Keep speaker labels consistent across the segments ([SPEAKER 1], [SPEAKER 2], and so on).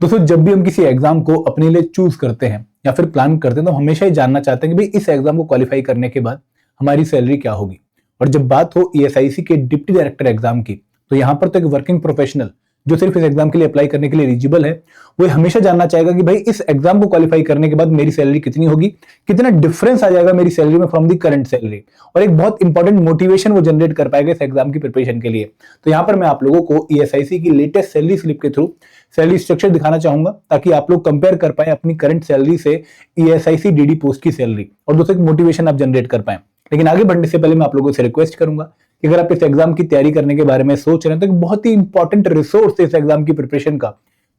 [SPEAKER 1] दोस्तों जब भी हम किसी एग्जाम को अपने लिए चूज करते हैं या फिर प्लान करते हैं तो हमेशा ही जानना चाहते हैं कि भाई इस एग्जाम को क्वालिफाई करने के बाद हमारी सैलरी क्या होगी। और जब बात हो ईएसआईसी के डिप्टी डायरेक्टर एग्जाम की, तो यहाँ पर तो एक वर्किंग प्रोफेशनल जो सिर्फ इस एग्जाम के लिए अप्लाई करने के लिए एलिजिबल है, वो हमेशा जानना चाहेगा कि भाई इस एग्जाम को क्वालिफाई करने के बाद मेरी सैलरी कितनी होगी, कितना डिफरेंस आ जाएगा मेरी सैलरी में फ्रॉम दी करंट सैलरी, और एक बहुत इंपॉर्टेंट मोटिवेशन वो जनरेट कर पाएगा इस एग्जाम की प्रिपरेशन के लिए। तो यहाँ पर मैं आप लोगों को ईएसआईसी की लेटेस्ट सैलरी स्लिप के थ्रू सैलरी स्ट्रक्चर दिखाना चाहूंगा ताकि आप लोग कंपेयर कर पाए अपनी करंट सैलरी से ईएसआईसी डीडी पोस्ट की सैलरी, और दोस्तों मोटिवेशन आप जनरेट कर पाए। लेकिन आगे बढ़ने से पहले मैं आप लोगों से रिक्वेस्ट करूंगा कि अगर आप इस एग्जाम की तैयारी करने के बारे में सोच रहे हैं तो एक बहुत ही इंपॉर्टेंट रिसोर्स है इस एग्जाम की प्रिपरेशन का,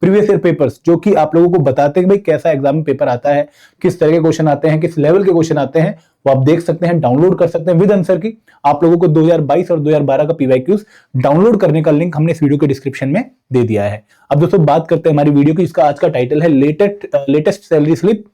[SPEAKER 1] प्रीवियस ईयर पेपर्स, जो कि आप लोगों को बताते हैं कि भाई कैसा एग्जाम में पेपर आता है, किस तरह के क्वेश्चन आते हैं, किस लेवल के क्वेश्चन आते हैं, वो आप देख सकते हैं, डाउनलोड कर सकते हैं विद आंसर की। आप लोगों को 2022 और 2012 का पीवाईक्यूज डाउनलोड करने का लिंक हमने इस वीडियो के डिस्क्रिप्शन में दे दिया है। अब दोस्तों बात करते हैं हमारी वीडियो की, जिसका आज का टाइटल है latest salary slip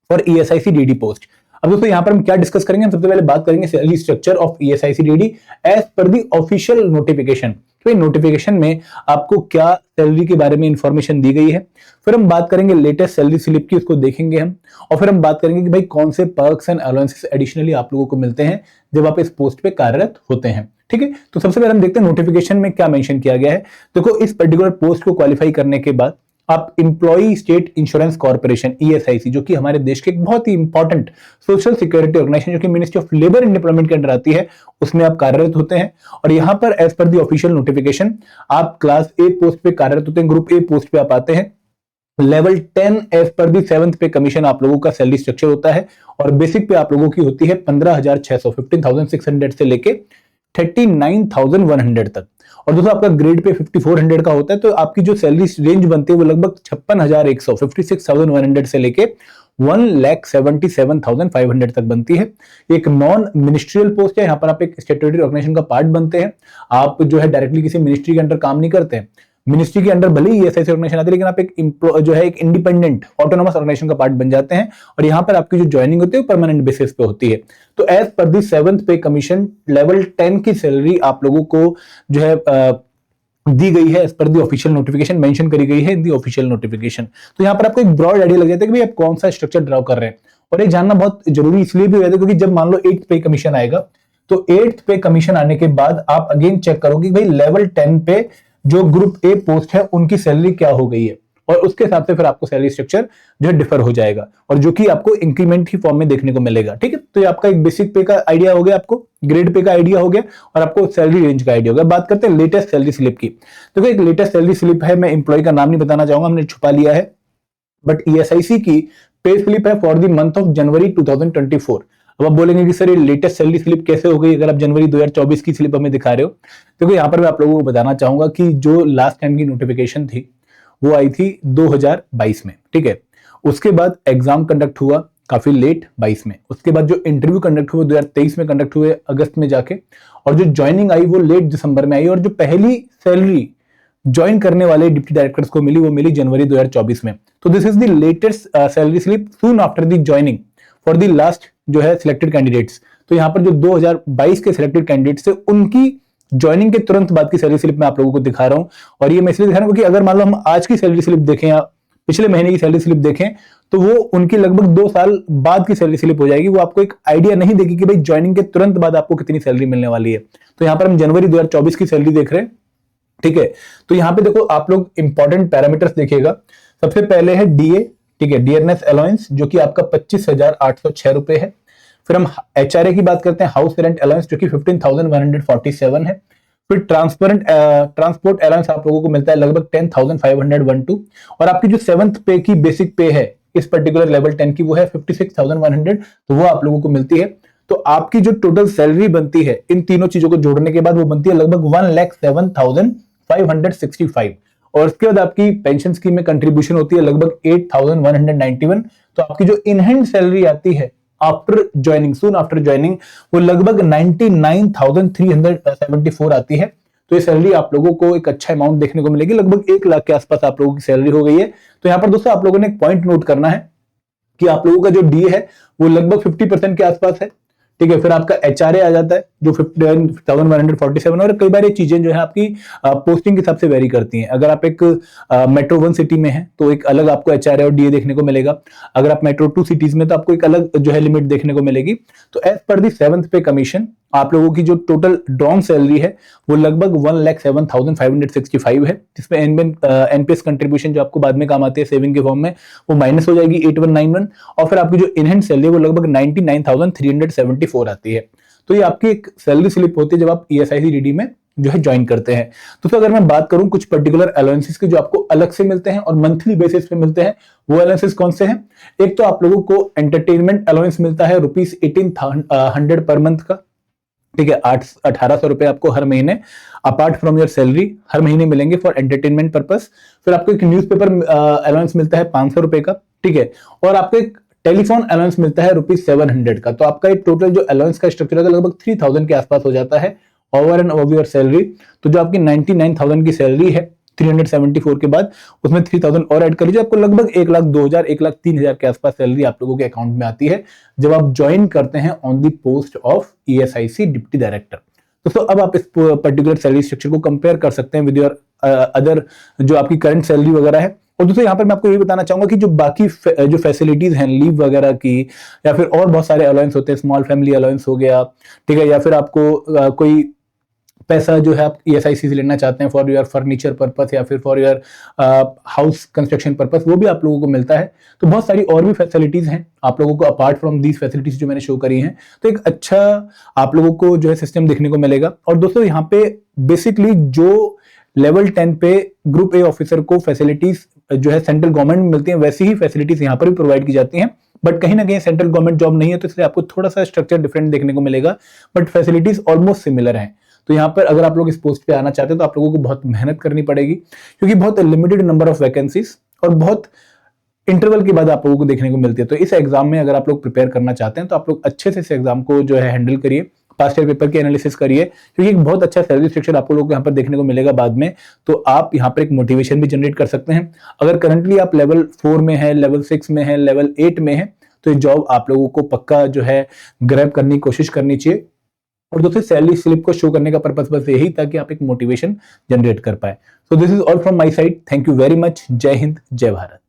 [SPEAKER 1] for ESIC DD post. अब दोस्तों यहाँ पर हम क्या डिस्कस करेंगे, हम सबसे पहले बात करेंगे salary structure of ESIC DD as per the official notification. तो नोटिफिकेशन में आपको क्या सैलरी के बारे में इंफॉर्मेशन दी गई है, फिर हम बात करेंगे लेटेस्ट सैलरी स्लिप की, उसको देखेंगे हम, और फिर हम बात करेंगे कि भाई कौन से पर्क्स एंड अलाउंसेस एडिशनली आप लोगों को मिलते हैं जब आप इस पोस्ट पे कार्यरत होते हैं। ठीक है, तो सबसे पहले हम देखते हैं नोटिफिकेशन में क्या मेंशन किया गया है। देखो, इस पर्टिकुलर पोस्ट को क्वालिफाई करने के बाद आप employee state insurance corporation ESIC, जो कि हमारे देश के एक बहुत ही इंपॉर्टेंट सोशल सिक्योरिटी ऑर्गेनाइजेशन जो कि ministry of labour and employment के अंडर आती है, उसमें आप कार्यरत होते हैं। और यहां पर as per the official notification आप क्लास ए पोस्ट पे कार्यरत होते हैं, ग्रुप ए पोस्ट पे आप आते हैं। लेवल 10 एज पर दी 7th पे कमीशन आप लोगों का सैलरी स्ट्रक्चर होता है, और बेसिक पे आप लोगों की होती है 15,600 15,600 से लेके 39,100 तक। और दोस्तों आपका ग्रेड पे 5400 का होता है, तो आपकी जो सैलरी रेंज बनती है वो लगभग 56,100 56,100 से लेके 1,77,500 तक बनती है। एक नॉन मिनिस्ट्रियल पोस्ट है, यहाँ पर आप एक स्टैट्यूटरी ऑर्गेनाइजेशन का पार्ट बनते हैं। आप जो है डायरेक्टली किसी मिनिस्ट्री के अंडर काम नहीं करते हैं, मिनिस्ट्री के अंडर भले ही ईएसआईसी ऑर्गेनाइजेशन आती है, लेकिन आप एक जो है एक इंडिपेंडेंट ऑटोनोमस ऑर्गेनाइजेशन का पार्ट बन जाते हैं, और यहाँ पर आपकी जो ज्वाइनिंग होती है वो परमानेंट बेसिस पे होती है। तो एज पर दी 7th पे कमीशन लेवल 10 की सैलरी आप लोगों को जो है दी गई है as per the official notification, mention करी गई है इन दी ऑफिशियल नोटिफिकेशन। तो यहाँ पर आपको एक ब्रॉड आइडिया लग जाता है कि भाई आप कौन सा स्ट्रक्चर ड्रॉ कर रहे हैं, और ये जानना बहुत जरूरी इसलिए भी हो जाता है क्योंकि जब मान लो 8th पे कमीशन आएगा, तो 8th पे कमीशन आने के बाद आप अगेन चेक करोगे भाई लेवल 10 पे जो ग्रुप ए पोस्ट है उनकी सैलरी क्या हो गई है, और उसके हिसाब से फिर आपको सैलरी स्ट्रक्चर जो है डिफर हो जाएगा, और जो कि आपको इंक्रीमेंट ही फॉर्म में देखने को मिलेगा। ठीक है, तो ये आपका एक बेसिक पे का आइडिया हो गया, आपको ग्रेड पे का आइडिया हो गया, और आपको सैलरी रेंज का आइडिया हो गया। बात करते हैं लेटेस्ट सैलरी स्लिप की। तो एक लेटेस्ट सैलरी स्लिप है, मैं एम्प्लॉय का नाम नहीं बताना चाहूंगा, हमने छुपा लिया है, बट ईएसआईसी की पे स्लिप है for the month of January 2024। अब आप बोलेंगे कि सर ये लेटेस्ट सैलरी स्लिप कैसे हो गई अगर आप जनवरी 2024 की स्लिप हमें दिखा रहे हो। देखो यहाँ पर मैं आप लोगों को बताना चाहूंगा कि जो लास्ट टाइम की नोटिफिकेशन थी वो आई थी 2022 में। ठीक है, उसके बाद एग्जाम कंडक्ट हुआ काफी लेट 22 में, उसके बाद जो इंटरव्यू कंडक्ट हुए 2023 में कंडक्ट हुए अगस्त में जाके, और जो ज्वाइनिंग आई वो लेट दिसंबर में आई, और जो पहली सैलरी ज्वाइन करने वाले डिप्टी डायरेक्टर्स को मिली वो मिली जनवरी 2024 में। तो this is the latest salary slip soon after the joining for the last जो है सिलेक्टेड कैंडिडेट्स। तो यहाँ पर जो 2022 के सिलेक्टेड कैंडिडेट्स थे उनकी ज्वाइनिंग के तुरंत बाद की सैलरी स्लिप मैं आप लोगों को दिखा रहा हूं, और ये मैं इसलिए दिखा रहा हूं क्योंकि अगर मान लो हम आज की सैलरी स्लिप देखें या पिछले महीने की सैलरी स्लिप देखें तो वो उनकी लगभग 2 साल बाद की सैलरी स्लिप हो जाएगी, वो आपको एक आइडिया नहीं देगी कि भाई ज्वाइनिंग के तुरंत बाद आपको कितनी सैलरी मिलने वाली है। तो यहाँ पर हम जनवरी 2024 की सैलरी देख रहे हैं। ठीक है, तो यहाँ पे देखो आप लोग इंपॉर्टेंट पैरामीटर्स देखिएगा। सबसे पहले है डीए, ठीक है, डियरनेस अलाउंस, जो कि आपका 25,806 रुपए है। फिर हम एचआरए की बात करते हैं, हाउस रेंट अलाउंस, जो कि 15,147 है। फिर ट्रांसपोर्ट अलाउंस आप लोगों को मिलता है लगभग 10,512, और आपकी जो 7th पे की बेसिक पे है इस पर्टिकुलर लेवल 10 की वो है 56,100, तो वो आप लोगों को मिलती है। तो आपकी जो टोटल सैलरी बनती है इन तीनों चीजों को जोड़ने के बाद वो बनती है लगभग 1,07,565, और उसके बाद आपकी पेंशन स्कीम में कंट्रीब्यूशन होती है लगभग 8,191। तो आपकी जो इन हैंड सैलरी आती है after joining, soon after joining, वो लगभग 99,374 आती है। तो ये सैलरी आप लोगों को एक अच्छा अमाउंट देखने को मिलेगी, लगभग 1 लाख के आसपास आप लोगों की सैलरी हो गई है। तो यहाँ पर दोस्तों आप लोगों ने एक पॉइंट नोट करना है कि आप लोगों का जो डीए है वो लगभग 50% के आसपास है, ठीक है। फिर आपका HRA आ जाता है जो 5147, और कई बार ये चीजें जो है आपकी पोस्टिंग के हिसाब से वेरी करती हैं। अगर आप एक मेट्रो 1 सिटी में है तो एक अलग आपको HRA और DA देखने को मिलेगा। अगर आप मेट्रो 2 सिटीज में तो आपको एक अलग जो है लिमिट देखने को मिलेगी। तो एज पर दी 7th पे कमीशन आप लोगों की जो टोटल ड्रॉन सैलरी है वो लगभग 1,07,565 है, जिसमें एनपीएस कंट्रीब्यूशन जो आपको बाद में काम आती है सेविंग के फॉर्म में वो माइनस हो जाएगी 8191, और फिर आपकी जो इन हैंड सैलरी है वो लगभग 99,374 आती है। तो ये आपकी एक सैलरी स्लिप होती है जब आप ESIC-DD में जो है ज्वाइन करते हैं। तो अगर मैं बात करूं कुछ पर्टिकुलर अलाउंसेस की जो आपको अलग से मिलते हैं और मंथली बेसिस पे मिलते हैं, वो अलाउंसेस कौन से हैं? एक तो आप लोगों को एंटरटेनमेंट अलाउंस मिलता है ₹1800 पर मंथ का, ठीक है। 1800 रुपए आपको हर महीने अपार्ट फ्रॉम योर सैलरी हर महीने मिलेंगे फॉर एंटरटेनमेंट पर्पस। फिर आपको एक न्यूज़पेपर अलाउंस मिलता है 500 रुपए का, ठीक है। और आपको एक टेलीफोन अलाउंस मिलता है ₹700 का। तो आपका एक टोटल जो अलाउंस का स्ट्रक्चर है लगभग 3000 के आसपास हो जाता है over and over your salary. तो जो आपकी 99,000 की सैलरी है 374 के बाद उसमें 3000 और ऐड कर लीजिए, आपको लगभग 1,02,000 1,03,000 के आसपास सैलरी आप लोगों के अकाउंट में आती है जब आप ज्वाइन करते हैं on the post of ESIC deputy director. दोस्तों अब आप इस पर्टिकुलर सैलरी स्ट्रक्चर को कंपेयर कर सकते हैं विद योर अदर जो आपकी करंट सैलरी वगैरह है। और दोस्तों यहाँ पर मैं आपको ये बताना चाहूंगा कि जो बाकी जो फैसिलिटीज हैं लीव वगैरह की, या फिर और बहुत सारे अलाउंस होते हैं, स्मॉल फैमिली अलाउंस हो गया, ठीक है, या फिर आपको कोई पैसा जो है आप ESIC से लेना चाहते हैं फॉर योर फर्नीचर पर्पस या फिर for your house construction purpose, वो भी आप लोगों को मिलता है। तो बहुत सारी और भी फैसिलिटीज हैं आप लोगों को अपार्ट फ्रॉम दीज फैसिलिटीज जो मैंने शो करी हैं। तो एक अच्छा आप लोगों को जो है सिस्टम देखने को मिलेगा। और दोस्तों यहाँ पे बेसिकली जो लेवल 10 पे ग्रुप A ऑफिसर को फैसिलिटीज जो है सेंट्रल गवर्नमेंट में मिलती है, वैसी ही फैसिलिटीज यहाँ पर भी प्रोवाइड की जाती हैं। बट कहीं ना कहीं सेंट्रल गवर्नमेंट जॉब नहीं है तो इसलिए आपको थोड़ा सा स्ट्रक्चर डिफरेंट देखने को मिलेगा, बट फैसिलिटीज ऑलमोस्ट सिमिलर हैं। तो यहाँ पर अगर आप लोग इस पोस्ट पे आना चाहते हैं तो आप लोगों को बहुत मेहनत करनी पड़ेगी, क्योंकि बहुत लिमिटेड नंबर ऑफ वैकेंसीज और बहुत इंटरवल के बाद आप लोगों को देखने को मिलती है। तो इस एग्जाम में अगर आप लोग प्रिपेयर करना चाहते हैं तो आप लोग अच्छे से इस एग्जाम को जो है हैंडल करिए, पास्ट ईयर पेपर की एनालिसिस करिए, क्योंकि एक बहुत अच्छा सैलरी स्ट्रक्चर आप लोगों को यहाँ पर देखने को मिलेगा बाद में। तो आप यहाँ पर एक मोटिवेशन भी जनरेट कर सकते हैं। अगर करंटली आप लेवल 4 में है, लेवल 6 में है, लेवल 8 में है, तो ये जॉब आप लोगों को पक्का जो है ग्रैब करने की कोशिश करनी चाहिए। और दोस्तों सैलरी स्लिप को शो करने का पर्पस बस यही था कि आप एक मोटिवेशन जनरेट कर पाए। So this is all from my side. Thank you very much. जय हिंद, जय भारत।